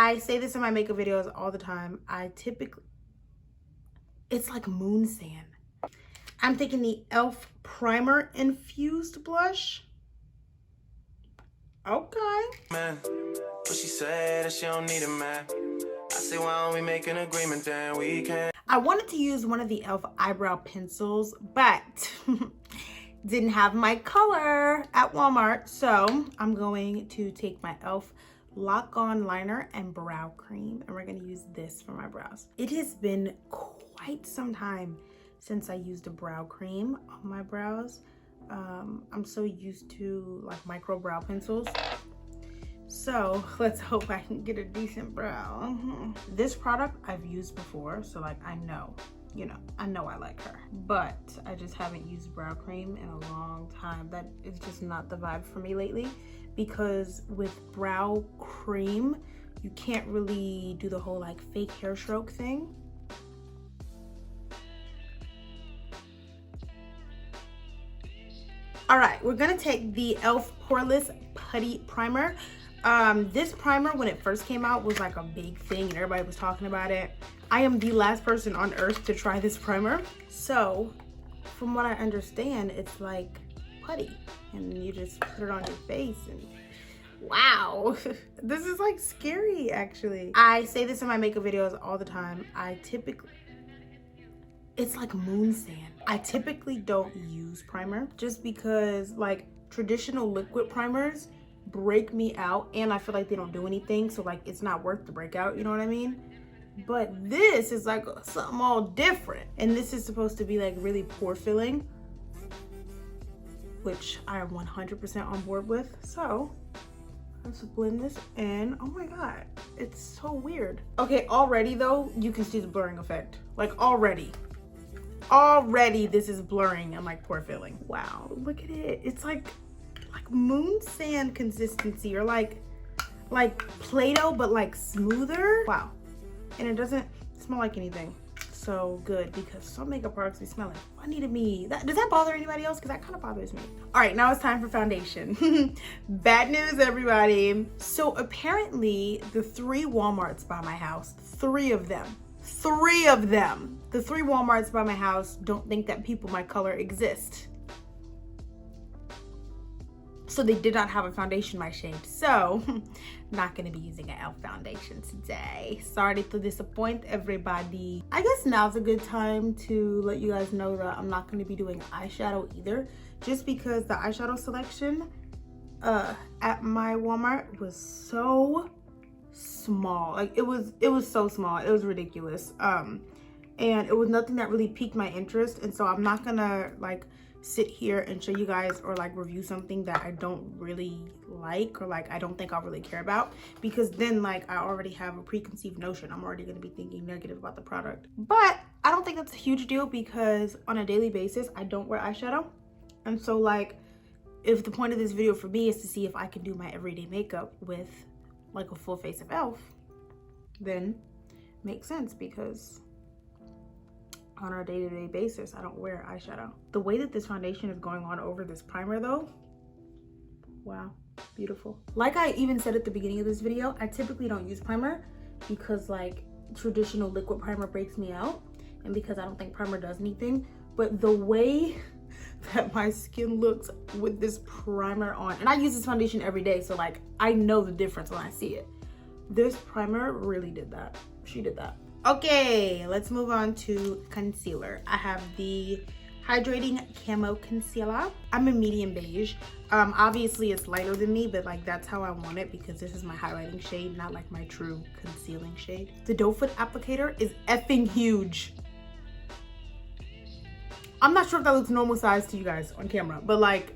I say this in my makeup videos all the time. It's like moon sand. I'm taking the e.l.f. primer infused blush. Okay. Man, but she said that she don't need a man. I say, why don't we make an agreement then we can. I wanted to use one of the e.l.f. eyebrow pencils, but didn't have my color at Walmart. So I'm going to take my e.l.f. lock-on liner and brow cream, and we're gonna use this for my brows. It has been quite some time since I used a brow cream on my brows. I'm so used to like micro brow pencils. So let's hope I can get a decent brow. This product I've used before, so like I know I like her, but I just haven't used brow cream in a long time. That is just not the vibe for me lately, because with brow cream, you can't really do the whole like fake hair stroke thing. All right, we're gonna take the e.l.f. Poreless Putty Primer. This primer, when it first came out, was like a big thing and everybody was talking about it. I am the last person on earth to try this primer. So, from what I understand, it's like putty, and you just put it on your face and wow. This is like scary, actually. I say this in my makeup videos all the time. It's like moon sand. I typically don't use primer just because like traditional liquid primers break me out and I feel like they don't do anything, so like it's not worth the breakout, you know what I mean? But this is like something all different, and this is supposed to be like really pore filling, which I am 100% on board with. So let's blend this in. Oh my god, it's so weird. Okay, already though you can see the blurring effect. Like already this is blurring and like pore filling. Wow, look at it. It's like moon sand consistency, or like Play-Doh but like smoother. Wow. And it doesn't smell like anything. So good, because some makeup products be smelling funny to me. Does that bother anybody else? Because that kind of bothers me. All right, now it's time for foundation. Bad news, everybody. So apparently the 3 Walmarts by my house, three of them, the 3 Walmarts by my house don't think that people my color exist. So they did not have a foundation my shade. So not gonna be using an e.l.f. foundation today. Sorry to disappoint everybody. I guess now's a good time to let you guys know that I'm not gonna be doing eyeshadow either, just because the eyeshadow selection at my Walmart was so small. Like it was so small, it was ridiculous. And it was nothing that really piqued my interest, and so I'm not gonna like sit here and show you guys or like review something that I don't really like, or like I don't think I'll really care about, because then like I already have a preconceived notion. I'm already going to be thinking negative about the product. But I don't think that's a huge deal, because on a daily basis I don't wear eyeshadow, and so like if the point of this video for me is to see if I can do my everyday makeup with like a full face of e.l.f., then makes sense, because on our day-to-day basis I don't wear eyeshadow. The way that this foundation is going on over this primer though, wow, beautiful. Like I even said at the beginning of this video, I typically don't use primer because like traditional liquid primer breaks me out, and because I don't think primer does anything. But the way that my skin looks with this primer on, and I use this foundation every day, so like I know the difference when I see it. This primer really did that. She did that. Okay, let's move on to concealer. I have the Hydrating Camo Concealer. I'm a medium beige. Obviously it's lighter than me, but like that's how I want it, because this is my highlighting shade, not like my true concealing shade. The doe foot applicator is effing huge. I'm not sure if that looks normal size to you guys on camera, but like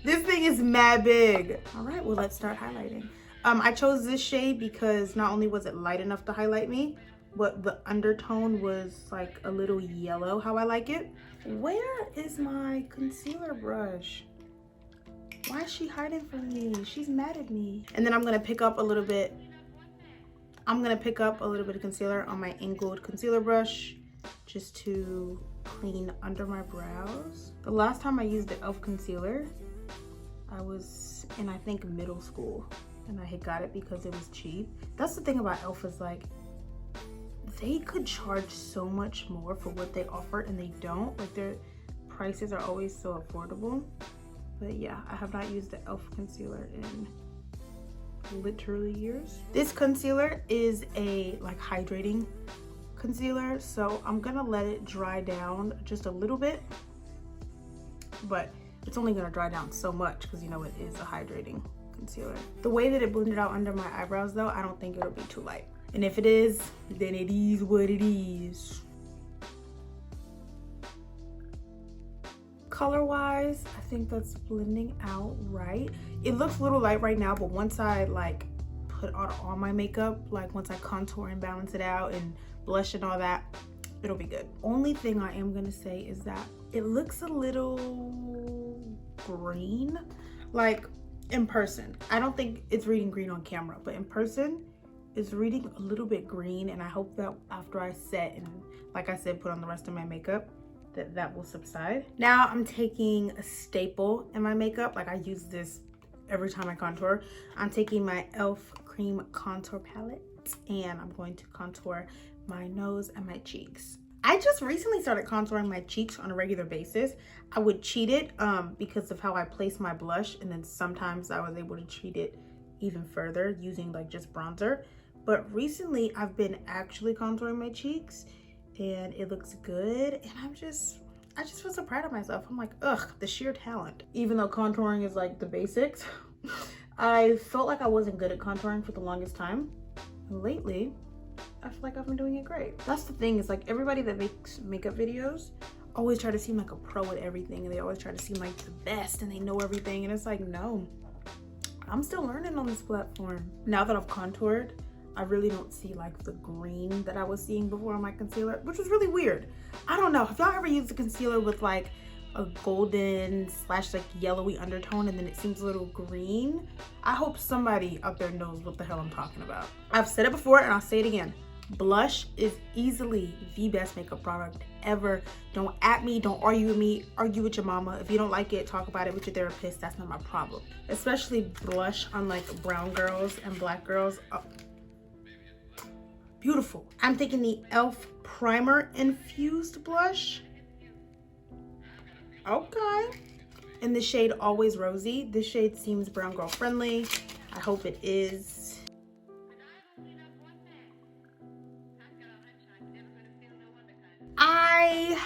this thing is mad big. All right, well let's start highlighting. I chose this shade because not only was it light enough to highlight me, but the undertone was like a little yellow, how I like it. Where is my concealer brush? Why is she hiding from me? She's mad at me. And then I'm gonna pick up a little bit of concealer on my angled concealer brush, just to clean under my brows. The last time I used the e.l.f. concealer, I was in, I think, middle school. and I had got it because it was cheap. That's the thing about e.l.f. is like, they could charge so much more for what they offer and they don't. Like their prices are always so affordable. But yeah, I have not used the e.l.f. concealer in literally years. This concealer is a like hydrating concealer, so I'm gonna let it dry down just a little bit, but it's only gonna dry down so much because you know it is a hydrating concealer. The way that it blended out under my eyebrows though, I don't think it'll be too light, and if it is, then it is what it is. Color wise, I think that's blending out right. It looks a little light right now, but once I like put on all my makeup, like once I contour and balance it out and blush and all that, it'll be good. Only thing I am gonna say is that it looks a little green. Like in person, I don't think it's reading green on camera, but in person it's reading a little bit green, and I hope that after I set and, like I said, put on the rest of my makeup, that will subside. Now I'm taking a staple in my makeup. Like I use this every time I contour. I'm taking my e.l.f. cream contour palette and I'm going to contour my nose and my cheeks. I just recently started contouring my cheeks on a regular basis. I would cheat it because of how I place my blush, and then sometimes I was able to cheat it even further using like just bronzer. But recently I've been actually contouring my cheeks and it looks good, and I just feel so proud of myself. I'm like, ugh, the sheer talent. Even though contouring is like the basics, I felt like I wasn't good at contouring for the longest time. Lately, I feel like I've been doing it great. That's the thing, is like everybody that makes makeup videos always try to seem like a pro at everything, and they always try to seem like the best and they know everything, and it's like, no, I'm still learning on this platform. Now that I've contoured, I really don't see like the green that I was seeing before on my concealer, which was really weird. I don't know, have y'all ever used a concealer with like a golden / like yellowy undertone and then it seems a little green? I hope somebody out there knows what the hell I'm talking about. I've said it before and I'll say it again. Blush is easily the best makeup product ever. Don't at me, don't argue with me, argue with your mama. If you don't like it, talk about it with your therapist. That's not my problem. Especially blush on like brown girls and black girls. Oh, beautiful. I'm taking the e.l.f. primer infused blush. Okay. In the shade Always Rosy. This shade seems brown girl friendly. I hope it is. I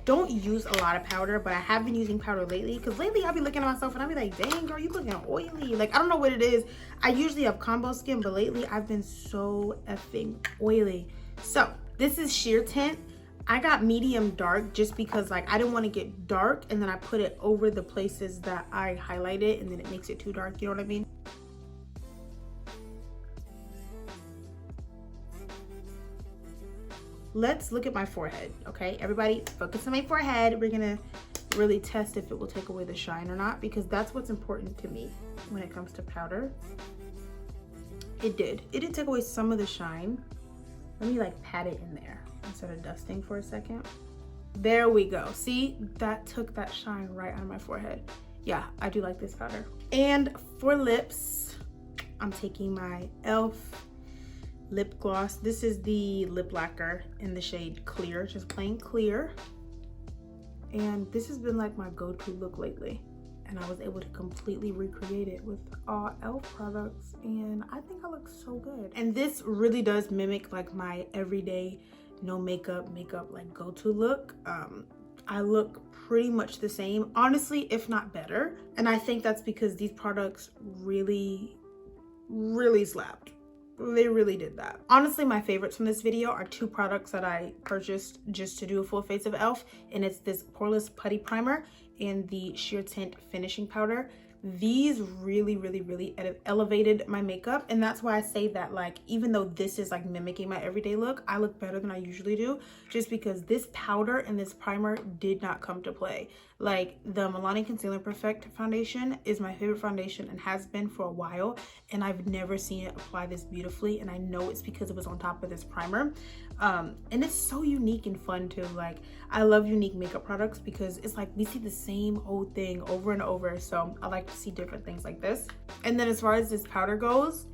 don't use a lot of powder, but I have been using powder lately, because lately I'll be looking at myself and I'll be like, dang girl, you looking oily. Like, I don't know what it is. I usually have combo skin, but lately I've been so effing oily. So this is sheer tint. I got medium dark just because like I didn't want to get dark and then I put it over the places that I highlighted and then it makes it too dark, you know what I mean? Let's look at my forehead, okay? Everybody focus on my forehead. We're gonna really test if it will take away the shine or not, because that's what's important to me when it comes to powder. It did take away some of the shine. Let me like pat it in there instead of dusting for a second. There we go. See, that took that shine right on my forehead. Yeah, I do like this powder. And for lips, I'm taking my e.l.f. lip gloss. This is the lip lacquer in the shade Clear, just plain clear. And this has been like my go-to look lately. And I was able to completely recreate it with all e.l.f. products, and I think I look so good. And this really does mimic like my everyday no makeup like go-to look. I look pretty much the same, honestly, if not better. And I think that's because these products really slapped. They really did that. Honestly, my favorites from this video are two products that I purchased just to do a full face of e.l.f. and it's this Poreless Putty Primer and the Sheer Tint Finishing Powder. These really elevated my makeup, and that's why I say that, like, even though this is like mimicking my everyday look, I look better than I usually do, just because this powder and this primer did not come to play. Like, the Milani Concealer Perfect foundation is my favorite foundation and has been for a while, and I've never seen it apply this beautifully, and I know it's because it was on top of this primer. And it's so unique and fun too. Like, I love unique makeup products because it's like we see the same old thing over and over, so I like to see different things like this. And then as far as this powder goes,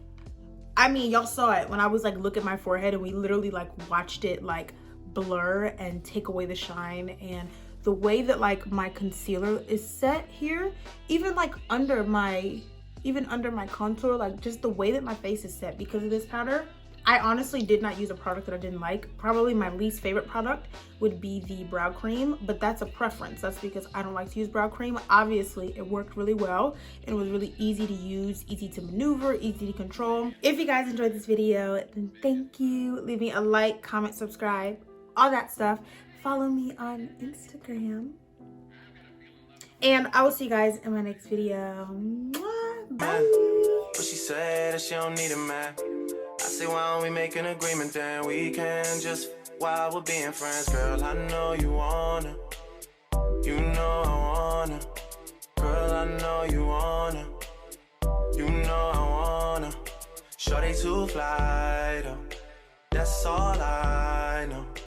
I mean, y'all saw it when I was like, look at my forehead, and we literally like watched it like blur and take away the shine. And the way that like my concealer is set here, even under my contour, like just the way that my face is set because of this powder. I honestly did not use a product that I didn't like. Probably my least favorite product would be the brow cream, but that's a preference. That's because I don't like to use brow cream. Obviously, it worked really well and was really easy to use, easy to maneuver, easy to control. If you guys enjoyed this video, then thank you. Leave me a like, comment, subscribe, all that stuff. Follow me on Instagram. And I will see you guys in my next video. Mwah. Bye. But she said that she don't need a man. I say, why don't we make an agreement, then we can just while we're being friends. Girl, I know you wanna, you know I wanna. Girl, I know you wanna, you know I wanna. Shorty to fly though, that's all I